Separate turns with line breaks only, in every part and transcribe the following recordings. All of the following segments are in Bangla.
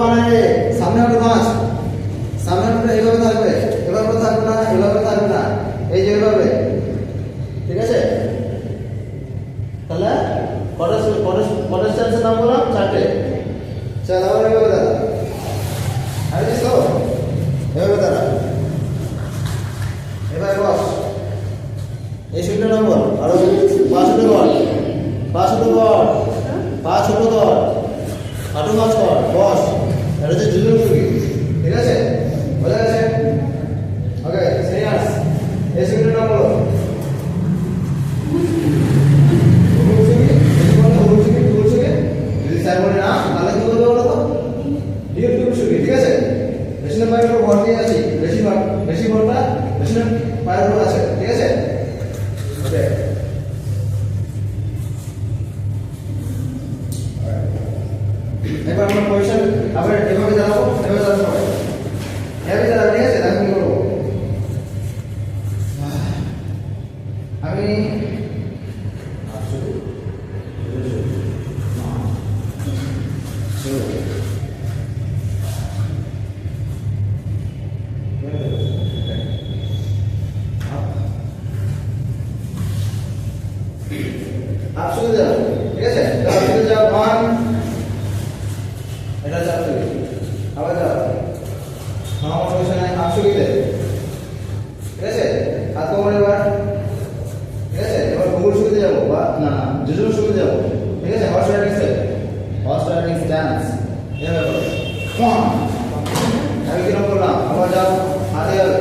পা নাই, সামনে হাঁটু ভাঁজ, সামনে হাঁটুটা এইভাবে থাকবে, এভাবে থাকবে না, এভাবে থাকবে না, এই যে এভাবে, ঠিক আছে? তাহলে কটা স্ট্যান্সের নাম বললাম? 4টে। চল আবার এভাবে দাঁড়া, আর দিস তো এভাবে দাঁড়া, এবার বস। এই সুইংটা নাম বল, আরো পা ছোট কর, পা ছোট কর, পা ছোট কর, হাঁটু মাছ কর, বস। এটা হচ্ছে জুজুর সুইং, ঠিক আছে? বোঝা গেছে? ওকে, সিনিয়র্স, এই সুইংটার নাম বলো। যদি স্যার বলে না, তাহলে কি বলবে বলো তো? ডিপ সুইং, ঠিক আছে? মেশিনের পায়ের উপর ভর দিয়ে আছি, বেশি ভরটা মেশিনের পায়ের উপর আছে, ঠিক আছে? ওকে, এবার আমরা পজিশন আবার এভাবে দাঁড়াবো, এভাবে দাঁড়াবো, এভাবে দাঁড়াবো, ঠিক আছে? দেখো কি করবো আমি। आप শুরু যাও, ঠিক আছে? তাহলে শুরু যাও, 1 এটা চাপ দিবি, আবার যাও নরমাল পজিশনে, আপ শুরু দে, ঠিক আছে? হাত কোমরে এবার, ঠিক আছে? এবার গোল শুরুতে যাবো, বা না না জুজুর শুরুতে যাবো, ঠিক আছে? Horse riding step, horse riding stance, এভাবে করো। 1 আমি কিরকম করলাম, আবার যাও, হাতে যাবে,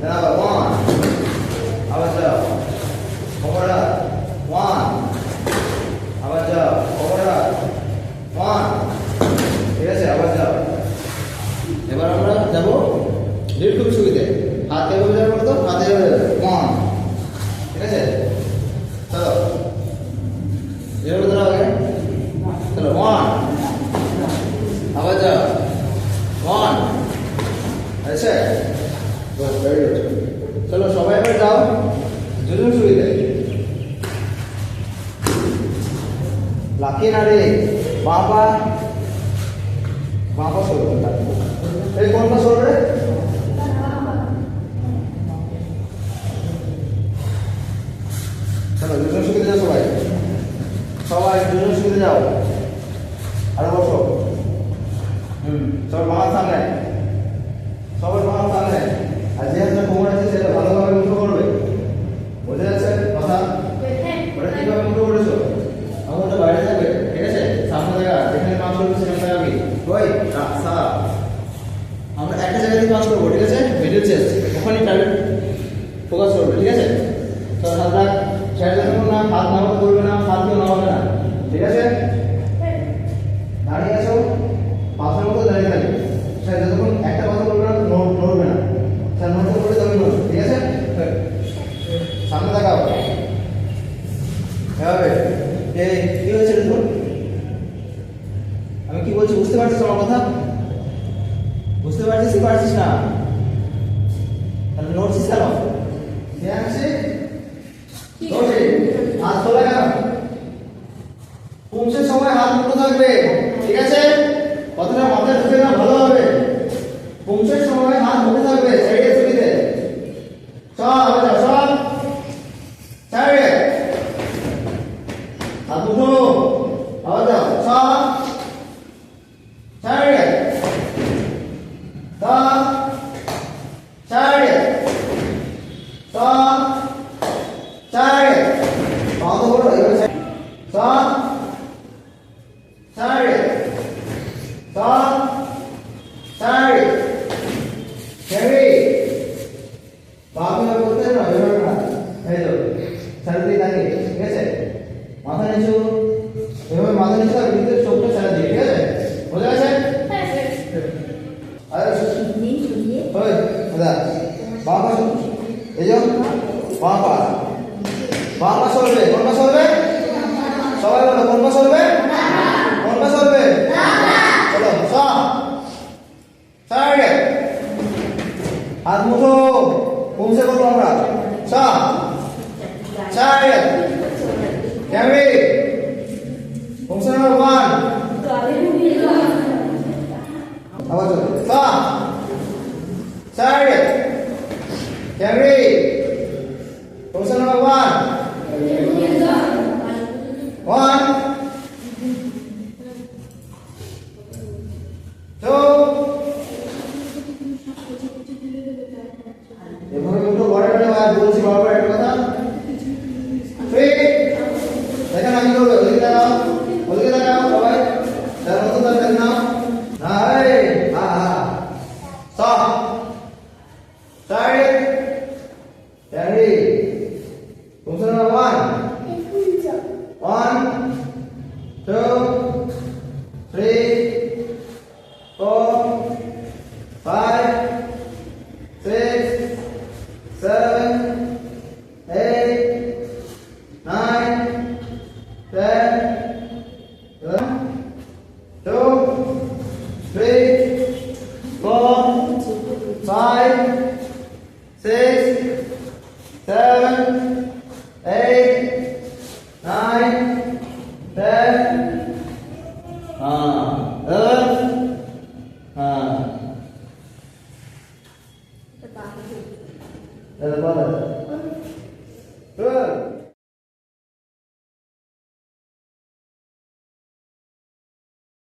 দেন আবার 1, আবার যাও, কোমরে 1, আবার যাও, কোমরে 1, ঠিক আছে? আবার যাও। এবার আমরা যাবো লিড খুব সুবিধে, হাতে এভাবে যাবে, বলতো হাতে এভাবে যাবে, 1, ঠিক আছে? চলো এভাবে দাঁড়াও আগে, চলো 1, আবার যাও 1, আচ্ছা গুড, ভেরি গুড। চলো সবাই এবার যাও জুজুর সুবিধে। লাকি না রে, বাবা বাবা সরবে, এই কোনটা সরবে? চলো দুজন সুবিধে যাও, সবাই সবাই দুজন সুবিধে যাও, আরো বসো। সবার বাবার সামনে, সবার বাবার সামনে, আর যে হাতে কোমর আছে সেটা ভালোভাবে মুঠো করবে, বোঝা যাচ্ছে কথা? ওটা কিভাবে মুঠো করেছো? আমারটা বাইরে থাকবে, ঠিক আছে? সামনে জায়গা যেখানে কাজ করবে সেখানে জায়গা আমি ওই সারা আমরা একটা জায়গা থেকে কাজ করবো, ঠিক আছে? মিডল চেস্ট, ওখানে টার্গেট ফোকাস করবে, ঠিক আছে? তো হাতটা ছেড়ে দেবো না, হাত নামাতে করবে না, হাত কেউ নামাবে না, ঠিক আছে? দাঁড়িয়ে আছো, পাথরের মতো দাঁড়িয়ে থাকবে, স্যার যতক্ষণ একটা কথা বলবে না নড়বে না, স্যার নড়তে করবে তবে নড়বে, ঠিক আছে? সামনে তাকাও, এভাবে। এই কি হয়েছে দেখুন, আমি কি বলছি বুঝতে পারছিস আমার কথা? বুঝতে পারছিস কি পারছিস না? তাহলে নড়ছিস কেন? ধ্যান আছে, নড়ছে, হাত খোলা কেন? পুমসের সময় হাত মুঠো থাকবে, ঠিক আছে? কথাটা মাথায় ঢুকে না, ভালো হবে। পুমসের সময় হাত মুঠো থাকবে, সাইডে সুবিধে। চল আবার যাও, চল সাইডে হাত মুঠো, আবার যাও, চল সাইডে, চল সাইডে, চল সাইডে, পাও তো বড় এবার চল সাইডে, চল সাইডে, হেভি বাবু বলতে না, এভাবে না, এই তো সাইডে দাঁড়িয়ে, ঠিক আছে? মাথা নিচু, এভাবে মাথা নিচু আর ভিতরে চোখটা ছেড়ে দিয়ে, ঠিক আছে? বোঝা গেছে? আরে ওই দাদা বাবা পাশ, এই যে বাবা বাবা সরবে, কোন পাশ সরবে? সবাই বলো কোন পাশ সরবে? কোন পাশ সরবে? চলো সাইডে, হাত মুঠো, পুমসে করবো আমরা, সাইডে, ক্যামেরি, পুমসে নাম্বার 1, আবার চলো stop start carry position number 1 এভাবে দুটো বড় বড় আর বলছি বারবার একটা কথা 3 দেখেন আমি করব ওদিকে দাঁড়াও সবাই তার মতো দাঁড়ান না high stop start carry position number 1 2 3 4 5 6 7 8 9 10 11 2 3 4 5 6 7 8 9 10 11 12 Good.